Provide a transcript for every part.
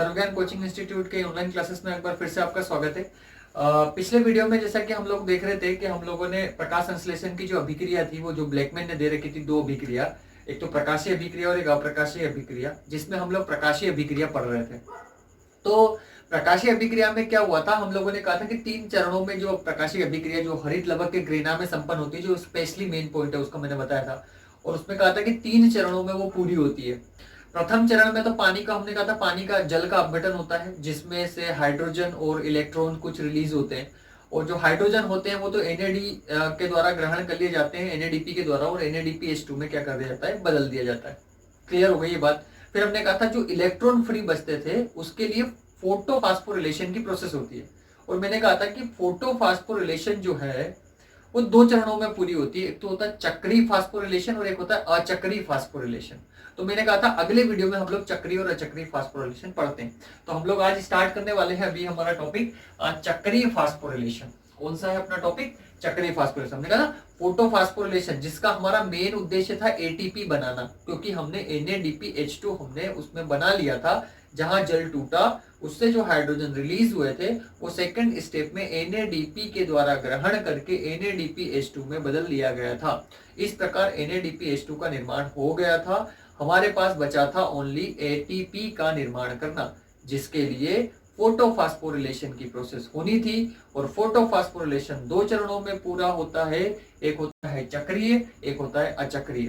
सर्वज्ञान coaching institute के online classes में एक बार फिर से आपका स्वागत है। पिछले वीडियो में जैसा कि हम लोग देख रहे थे कि हम लोगों ने प्रकाश संश्लेषण की जो अभिक्रिया थी वो जो ब्लैकमैन ने दे रखी थी, दो अभिक्रिया, एक तो प्रकाशीय अभिक्रिया और एक अप्रकाशीय अभिक्रिया, जिसमें हम लोग प्रकाशीय अभिक्रिया पढ़ रहे थे। तो प्रकाशीय अभिक्रिया में क्या हुआ था, हम लोगों ने कहा था कि 3 चरणों में जो प्रकाशीय अभिक्रिया जो हरित लवक के ग्रेना में संपन्न होती है, जो स्पेशली मेन पॉइंट है उसका मैंने बताया था, और उसमें कहा था कि 3 चरणों में वो पूरी होती है। प्रथम चरण में तो पानी का, हमने कहा था पानी का जल का अपघटन होता है, जिसमें से हाइड्रोजन और इलेक्ट्रॉन कुछ रिलीज होते हैं, और जो हाइड्रोजन होते हैं वो तो NAD के द्वारा ग्रहण कर लिए जाते हैं, NADP के द्वारा, और NADPH2 में क्या कर दिया जाता है, बदल दिया जाता है। क्लियर हो गई ये बात। फिर हमने कहा था जो इलेक्ट्रॉन फ्री बचते थे उसके लिए फोटोफॉस्फोरिलेशन की प्रोसेस होती है, और मैंने कहा था कि फोटोफॉस्फोरिलेशन जो है वो 2 चरणों में पूरी होती है, एक तो होता है चक्रीय फास्फोरिलेशन और एक होता है अचक्रीय फास्फोरिलेशन। तो मैंने कहा था अगले वीडियो में हम लोग चक्रीय और अचक्रीय फास्फोरिलेशन पढ़ते हैं। तो हम लोग आज स्टार्ट करने वाले हैं अभी हमारा टॉपिक चक्रीय फास्फोरिलेशन। कौन सा है अपना टॉपिक? चक्रीय फास्फोरिलेशन। हमने कहा फोटोफॉस्फोरिलेशन, जिसका हमारा मेन उद्देश्य था ATP बनाना, क्योंकि हमने NADPH2 हमने उसमें बना लिया था। जहां जल टूटा उससे जो हाइड्रोजन रिलीज हुए थे वो सेकंड स्टेप में NADP के द्वारा ग्रहण करके NADPH2 में बदल लिया गया था। इस प्रकार NADPH2 का निर्माण हो गया था। हमारे पास बचा था ओनली ATP का निर्माण करना, जिसके लिए फोटोफॉस्फोरिलेशन की प्रोसेस होनी थी। और फोटोफॉस्फोरिलेशन 2 चरणों में पूरा होता है, एक होता है चक्रीय, एक होता है अचक्रीय।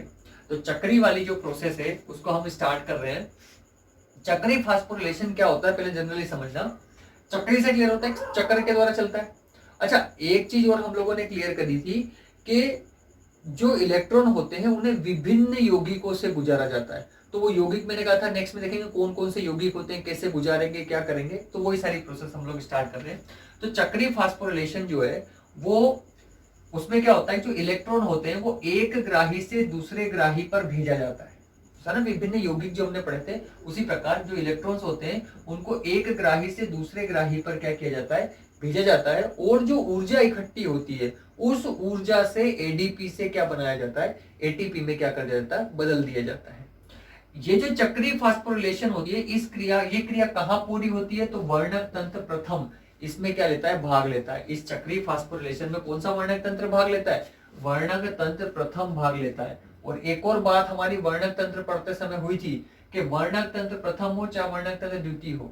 तो चक्रीय वाली जो प्रोसेस है उसको हम स्टार्ट कर रहे हैं। चक्रीय फास्फोरिलेशन क्या होता है पहले जनरली समझना। चक्रीय से क्लियर होता है चक्र के द्वारा चलता है। अच्छा, एक चीज और हम लोगों ने क्लियर करी थी कि जो इलेक्ट्रॉन होते हैं उन्हें विभिन्न यौगिकों से गुजारा जाता है। तो वो यौगिक मैंने कहा था नेक्स्ट में देखेंगे कौन कौन से यौगिक होते हैं, कैसे गुजारेंगे, क्या करेंगे, तो वही सारी प्रोसेस हम लोग स्टार्ट कर रहे हैं। तो चक्रीय फास्फोरिलेशन जो है वो, उसमें क्या होता है, जो इलेक्ट्रॉन होते हैं वो एक ग्राही से दूसरे ग्राही पर भेजा जाता है। ना विभिन्न यौगिक जो हमने पढ़े थे, उसी प्रकार जो इलेक्ट्रॉन्स होते हैं उनको एक ग्राही से दूसरे ग्राही पर क्या किया जाता है, भेजा जाता है। और जो ऊर्जा इकट्ठी होती है उस ऊर्जा से ADP से क्या बनाया जाता है, ATP में क्या कर दिया जाता है, बदल दिया जाता है। ये जो चक्रीय फास्फोरिलेशन होती है, इस क्रिया, ये क्रिया कहां पूरी होती है, तो वर्णक तंत्र प्रथम इसमें क्या लेता है, भाग लेता है। इस चक्रीय फास्फोरिलेशन में कौन सा वर्णक तंत्र भाग लेता है? वर्णक तंत्र प्रथम भाग लेता है। और एक और बात हमारी वर्णक तंत्र पढ़ते समय हुई थी कि वर्णक तंत्र प्रथम हो चाहे वर्णक तंत्र द्वितीय हो,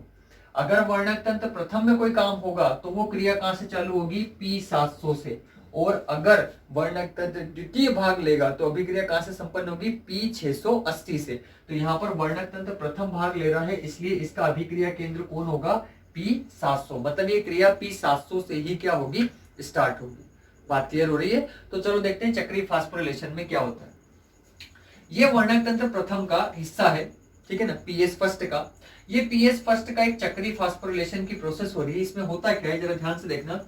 अगर वर्णक तंत्र प्रथम में कोई काम होगा तो वो क्रिया कहां से चालू होगी, P700 से। और अगर वर्णक तंत्र द्वितीय भाग लेगा तो अभिक्रिया कहां से संपन्न होगी, P680 से। तो यहाँ पर वर्णक तंत्र प्रथम भाग ले रहा है, इसलिए इसका अभिक्रिया केंद्र कौन होगा, P700। मतलब ये क्रिया P700 से ही क्या होगी, स्टार्ट होगी। बात क्लियर हो रही है? तो चलो देखते हैं चक्रीय फास्फोरिलेशन में क्या होता है। ये वर्णक तंत्र प्रथम का हिस्सा है, ठीक है ना, PS फर्स्ट का। ये PS फर्स्ट का एक चक्रीय फास्फोरिलेशन की प्रोसेस हो रही है। इसमें होता क्या है, जरा ध्यान से देखना।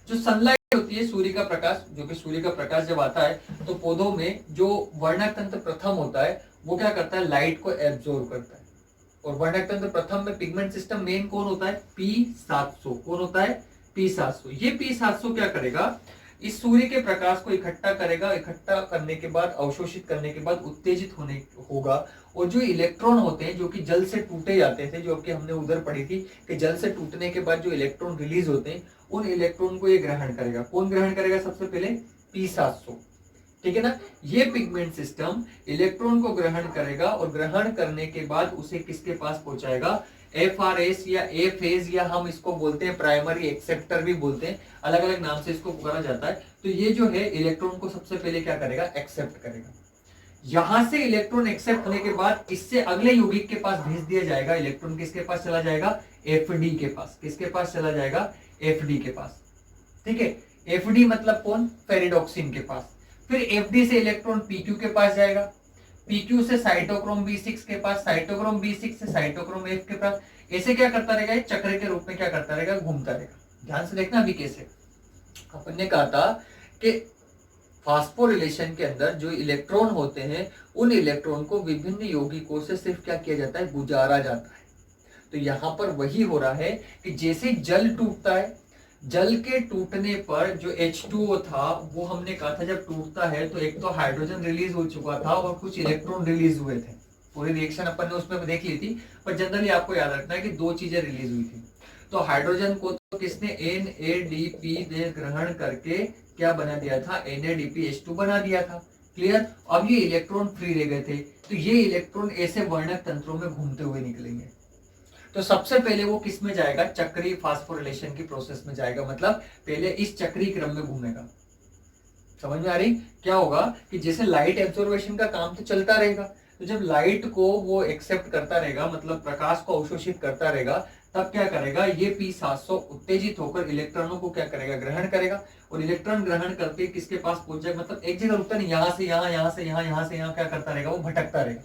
जो सनलाइट होती है, सूर्य का प्रकाश, जो कि सूर्य का प्रकाश जब आता है तो पौधों में जो वर्णक तंत्र प्रथम होता है वो क्या करता है, लाइट को एब्जॉर्ब करता है। और वर्णक तंत्र प्रथम में पिगमेंट सिस्टम मेन कौन होता है, P700। कौन होता है, P700। ये P700 क्या करेगा, इस सूर्य के प्रकाश को इकट्ठा करेगा, इकट्ठा करने के बाद, अवशोषित करने के बाद उत्तेजित होने होगा। और जो इलेक्ट्रॉन होते हैं जो कि जल से टूटे जाते थे, जो कि हमने उधर पढ़ी थी कि जल से टूटने के बाद जो इलेक्ट्रॉन रिलीज होते हैं, उन इलेक्ट्रॉन को ये ग्रहण करेगा। कौन ग्रहण करेगा, सबसे पहले P700, ठीक है ना। ये पिगमेंट सिस्टम इलेक्ट्रॉन को ग्रहण करेगा और ग्रहण करने के बाद उसे किसके पास पहुंचाएगा, FRS या A फेज, या हम इसको बोलते हैं प्राइमरी एक्सेप्टर भी बोलते हैं, अलग अलग नाम से इसको पुकारा जाता है। तो ये जो है इलेक्ट्रॉन को सबसे पहले क्या करेगा, एक्सेप्ट करेगा। यहां से इलेक्ट्रॉन एक्सेप्ट होने के बाद इससे अगले यौगिक के पास भेज दिया जाएगा। इलेक्ट्रॉन किसके पास चला जाएगा, FD के पास। किसके पास चला जाएगा, FD के पास, ठीक है। FD मतलब कौन, फेरिडोक्सिन के पास। फिर FD से इलेक्ट्रॉन PQ के पास जाएगा, PQ से साइटोक्रोम B6 के पास, साइटोक्रोम B6 से साइटोक्रोम F के पास। ऐसे क्या करता रहेगा, चक्र के रूप में क्या करता रहेगा, घूमता रहेगा। ध्यान से देखना अभी कैसे। अपन ने कहा था कि फास्फोरिलेशन के अंदर जो इलेक्ट्रॉन होते हैं उन इलेक्ट्रॉन को विभिन्न यौगिकों से सिर्फ क्या किया जाता है, गुजारा जाता है। तो यहां पर वही हो रहा है कि जैसे जल टूटता है, जल के टूटने पर जो H2O था वो हमने कहा था जब टूटता है तो एक तो हाइड्रोजन रिलीज हो चुका था और कुछ इलेक्ट्रॉन रिलीज हुए थे, पूरी रिएक्शन अपन ने उसमें देख ली थी, पर जनरली आपको याद रखना है कि दो चीजें रिलीज हुई थी। तो हाइड्रोजन को तो किसने NADP ने ग्रहण करके क्या बना दिया था, NADPH2 बना दिया था। क्लियर। अब ये इलेक्ट्रॉन फ्री रह गए थे, तो ये इलेक्ट्रॉन ऐसे वर्णक तंत्रों में घूमते हुए निकलेंगे। तो सबसे पहले वो किस में जाएगा, चक्रीय फास्फोरिलेशन की प्रोसेस में जाएगा, मतलब पहले इस चक्रीय क्रम में घूमेगा। समझ में आ रही। क्या होगा कि जैसे लाइट एब्जॉर्वेशन का काम तो चलता रहेगा, तो जब लाइट को वो एक्सेप्ट करता रहेगा, मतलब प्रकाश को अवशोषित करता रहेगा, तब क्या करेगा, ये P700 उत्तेजित होकर इलेक्ट्रॉनों को क्या करेगा, ग्रहण करेगा। और इलेक्ट्रॉन ग्रहण करके किसके पास पहुंच जाएगा, मतलब एक जगह रुकता नहीं, यहां से यहाँ, यहाँ से यहाँ, यहाँ से यहाँ क्या करता रहेगा, वो भटकता रहेगा।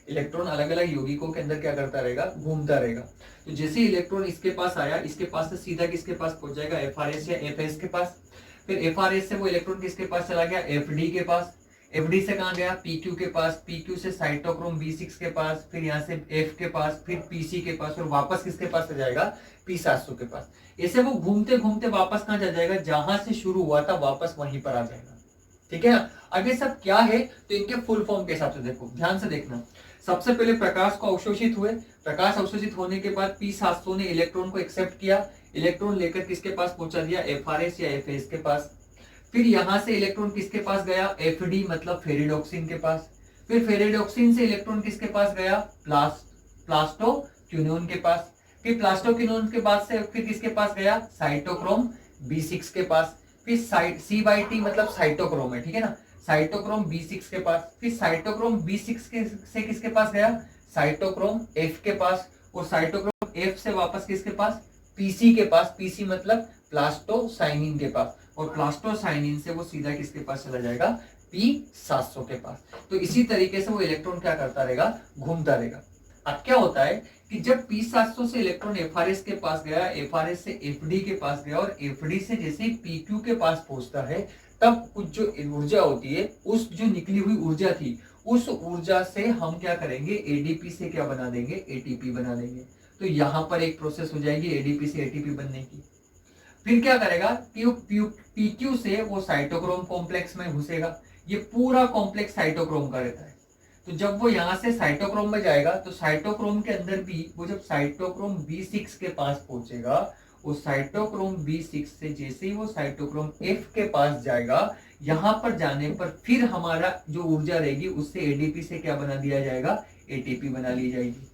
इलेक्ट्रॉन अलग अलग यौगिकों के अंदर क्या करता रहेगा, घूमता रहेगा। तो जैसे इलेक्ट्रॉन इसके पास आया, इसके पास से सीधा किसके पास पहुंच जाएगा, FRS या FS के पास। फिर FRS से वो इलेक्ट्रॉन किसके पास चला गया, FD के पास। FD से कहां गया, PQ के पास। PQ से साइटोक्रोम B6 के पास, फिर यहाँ से F के पास, फिर PC के पास, और वापस किसके पास आ जाएगा, P700 के पास। ऐसे वो घूमते घूमते वापस कहां जा जाएगा, जहां से शुरू हुआ था वापस वहीं पर आ जाएगा। ठीक है ना। अब ये सब क्या है, तो इनके फुल फॉर्म के हिसाब से देखो, ध्यान से देखना। सबसे पहले प्रकाश को अवशोषित हुए, प्रकाश अवशोषित होने के बाद P700 ने इलेक्ट्रॉन को एक्सेप्ट किया, इलेक्ट्रॉन लेकर किसके पास पहुंचा दिया, FRS या FS के पास। फिर यहां से इलेक्ट्रॉन किसके पास गया, FD मतलब फेरिडोक्सिन के पास। फिर फेरिडोक्सिन से इलेक्ट्रॉन किसके पास गया, प्लास्टोक्विनोन के पास। फिर प्लास्टोक्विनोन के बाद से फिर किसके पास गया, साइटोक्रोम B6 के पास। फिर CYT मतलब साइटोक्रोम है, ठीक है ना, साइटोक्रोम B6 के पास। फिर साइटोक्रोम B6 से किसके पास गया, साइटोक्रोम F के पास। और साइटोक्रोम F से वापस किसके पास, PC के पास। PC मतलब प्लास्टोसाइनिन के पास। और प्लास्टोसाइनिन से वो सीधा किसके पास चला जाएगा, P700 के पास। तो इसी तरीके से वो इलेक्ट्रॉन क्या करता रहेगा, घूमता रहेगा। अब क्या होता है कि जब P700 से इलेक्ट्रॉन FRS के पास गया, FRS से FD के पास गया, और FD से जैसे ही PQ के पास पहुंचता है, तब कुछ जो ऊर्जा होती है, उस जो निकली हुई ऊर्जा थी, उस ऊर्जा से हम क्या करेंगे, ADP से क्या बना देंगे, ATP बना देंगे। तो यहां पर एक प्रोसेस हो जाएगी ADP से ATP बनने की। फिर क्या करेगा, PQ से वो साइटोक्रोम कॉम्प्लेक्स में घुसेगा। ये पूरा कॉम्प्लेक्स साइटोक्रोम का रहता है। तो जब वो यहां से साइटोक्रोम में जाएगा, तो साइटोक्रोम के अंदर भी वो जब साइटोक्रोम B6 के पास पहुंचेगा, वो साइटोक्रोम B6 से जैसे ही वो साइटोक्रोम F के पास जाएगा, यहां पर जाने पर फिर हमारा जो ऊर्जा रहेगी, उससे ADP से क्या बना दिया जाएगा, ATP बना ली जाएगी।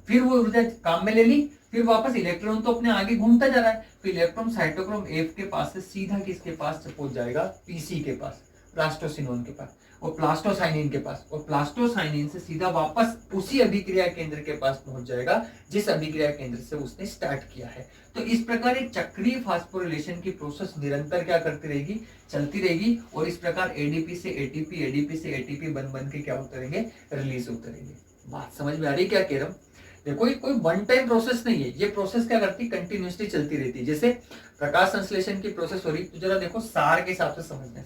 फिर वो ऊर्जा काम में ले ली, फिर वापस इलेक्ट्रॉन तो अपने आगे घूमता जा रहा है, तो इलेक्ट्रॉन साइटोक्रोम F के पास से सीधा किसके पास पहुंच जाएगा, PC के पास, प्लास्टोसिनोन के पास, और प्लास्टोसाइनिन के पास। और प्लास्टोसाइनिन से सीधा वापस उसी अभिक्रिया केंद्र के पास पहुंच जाएगा, जिस अभिक्रिया केंद्र से उसने स्टार्ट किया है। तो इस प्रकार एक चक्रीय फास्फोरिलेशन की प्रोसेस निरंतर क्या करती रहेगी, चलती रहेगी। और इस प्रकार ADP से ATP, ADP से ATP बन बन के क्या होते रहेंगे, रिलीज होते रहेंगे। बात समझ में आ रही क्या कह रहा हूं। देखो ये कोई वन टाइम प्रोसेस नहीं है, ये प्रोसेस क्या करती है, कंटिन्यूसली चलती रहती है। जैसे प्रकाश संश्लेषण की प्रोसेस हो रही है, तो जरा देखो सार के हिसाब से समझना है।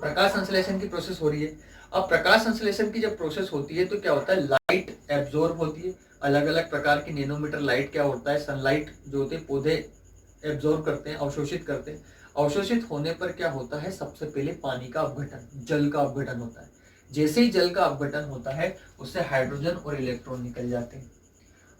प्रकाश संश्लेषण की प्रोसेस हो रही है। अब प्रकाश संश्लेषण की जब प्रोसेस होती है, तो क्या होता है, लाइट एब्जॉर्ब होती है। अलग अलग प्रकार की नैनोमीटर लाइट क्या होता है, सनलाइट जो होते हैं पौधे एब्जॉर्ब करते हैं, अवशोषित करते हैं। अवशोषित होने पर क्या होता है, सबसे पहले पानी का अपघटन, जल का अपघटन होता है। जैसे ही जल का अपघटन होता है, उससे हाइड्रोजन और इलेक्ट्रॉन निकल जाते हैं।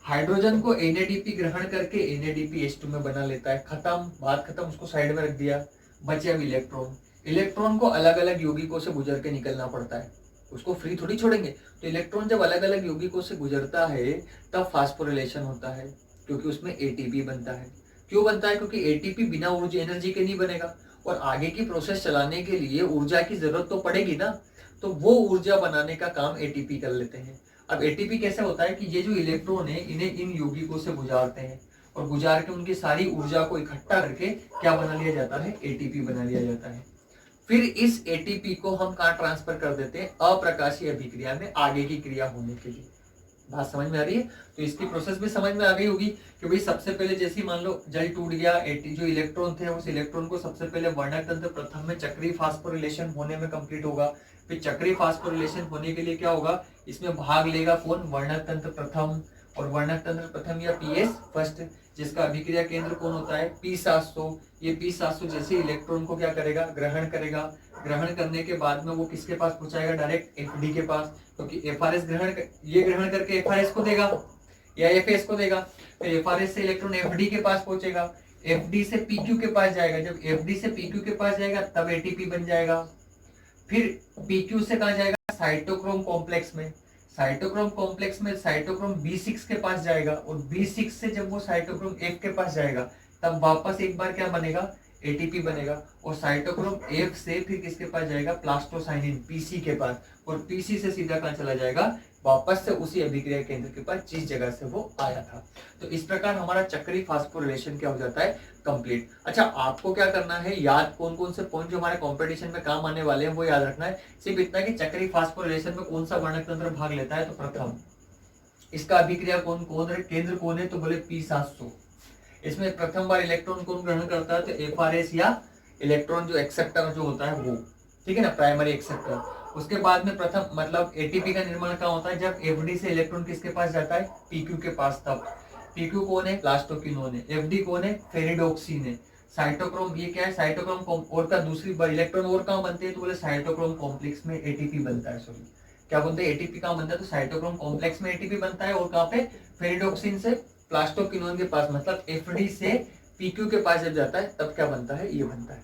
हाइड्रोजन को NADP ग्रहण करके NADPH2 में बना लेता है। खत्म, बात खत्म, उसको साइड में रख दिया। बचे अब इलेक्ट्रॉन। इलेक्ट्रॉन को अलग अलग यौगिकों से गुजर के निकलना पड़ता है, उसको फ्री थोड़ी छोड़ेंगे। तो इलेक्ट्रॉन जब अलग अलग यौगिकों से गुजरता है, तब फास्फोरिलेशन होता है, क्योंकि उसमें ATP बनता है। क्यों बनता है, क्योंकि ATP बिना ऊर्जा एनर्जी के नहीं बनेगा, और आगे की प्रोसेस चलाने के लिए ऊर्जा की जरूरत तो पड़ेगी ना, तो वो ऊर्जा बनाने का काम ATP कर लेते हैं। अब ATP कैसे होता है कि ये जो इलेक्ट्रॉन है, इन्हें इन यौगिकों से गुजारते हैं, और गुजार के उनकी सारी ऊर्जा को इकट्ठा करके क्या बना लिया जाता है, ATP बना लिया जाता है। फिर इस ATP को हम कहाँ ट्रांसफर कर देते हैं, अप्रकाशीय अभिक्रिया में आगे की क्रिया होने के लिए। बात समझ में आ रही है। तो इसकी प्रोसेस भी समझ में आ गई होगी कि भाई सबसे पहले जैसे मान लो जल टूट गया, जो इलेक्ट्रॉन थे उस इलेक्ट्रॉन को सबसे पहले वर्णक तंत्र प्रथम में चक्रीय फास्फोरिलेशन होने में कंप्लीट होगा। फिर चक्रीय फास्फोरिलेशन होने के लिए क्या होगा, इसमें भाग लेगा कौन, वर्णक तंत्र प्रथम। और वर्णक तंत्र प्रथम या पीएस फर्स्ट, जिसका अभिक्रिया केंद्र कौन होता है P700। ये P700 जैसे इलेक्ट्रॉन को क्या करेगा, ग्रहण करेगा। ग्रहण करने के बाद में वो किसके पास पहुंचाएगा, डायरेक्ट FD के पास, क्योंकि FRS ये ग्रहण करके FRS को देगा या FS को देगा। तो FRS से इलेक्ट्रॉन FD के पास पहुंचेगा, FD से PQ के पास जाएगा। जब FD से PQ के पास जाएगा तब ATP बन जाएगा। फिर PQ से कहा जाएगा, साइटोक्रोम कॉम्प्लेक्स में। साइटोक्रोम कॉम्प्लेक्स में साइटोक्रोम B6 के पास जाएगा, और B6 से जब वो साइटोक्रोम F के पास जाएगा तब वापस एक बार क्या बनेगा, ATP बनेगा। और साइटोक्रोम F से फिर किसके पास जाएगा, प्लास्टोसाइनिन PC के पास, और PC से सीधा कहां चला जाएगा, वापस से उसी अभिक्रिया केंद्र के पास जिस जगह से वो आया था। तो इस प्रकार हमारा चक्रीय फास्फोरिलेशन क्या हो जाता है, कंप्लीट। अच्छा, आपको क्या करना है, याद कौन कौन से पॉइंट जो हमारे कंपटीशन में काम आने वाले हैं वो याद रखना है। सिर्फ इतना कि चक्रीय फास्फोरिलेशन में कौन सा वर्णक तंत्र भाग लेता है, तो प्रथम। इसका अभिक्रिया कौन कौन है, केंद्र कौन है, तो बोले P700। इसमें प्रथम बार इलेक्ट्रॉन कौन ग्रहण करता है, तो FRS या इलेक्ट्रॉन जो एक्सेप्टर जो होता है वो, ठीक है ना, प्राइमरी एक्सेप्टर। उसके बाद में प्रथम मतलब ATP का निर्माण कहाँ होता है, जब FD से इलेक्ट्रॉन किसके पास जाता है, PQ के पास। तब PQ कौन है, प्लास्टोक्विनोन है। FD कौन है, फेरिडोक्सिन है। साइटोक्रोम, ये क्या है, साइटोक्रोम और का दूसरी बार इलेक्ट्रॉन और कहाँ बनते हैं, तो बोले साइटोक्रोम कॉम्प्लेक्स में ATP बनता है। सॉरी, क्या बोलते हैं, ATP कहाँ बनता है, तो साइटोक्रोम कॉम्प्लेक्स में ATP बनता है। और कहाँ पे, फेरिडोक्सिन से प्लास्टोक्विनोन के पास, मतलब FD से PQ के पास जब जाता है तब क्या बनता है, ये बनता है,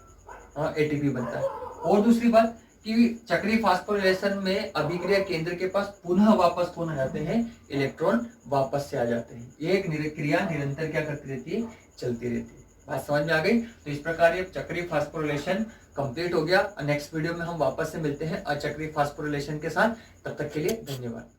हाँ, ATP बनता है। और दूसरी बात कि चक्रीय फास्फोरिलेशन में अभिक्रिया केंद्र के पास पुनः वापस कौन आ जाते हैं, इलेक्ट्रॉन वापस से आ जाते हैं। ये एक क्रिया निरंतर क्या करती रहती है, चलती रहती है। बात समझ में आ गई। तो इस प्रकार ये चक्रीय फास्फोरिलेशन कंप्लीट हो गया। नेक्स्ट वीडियो में हम वापस से मिलते हैं अचक्रीय फास्फोरिलेशन के साथ। तब तक के लिए धन्यवाद।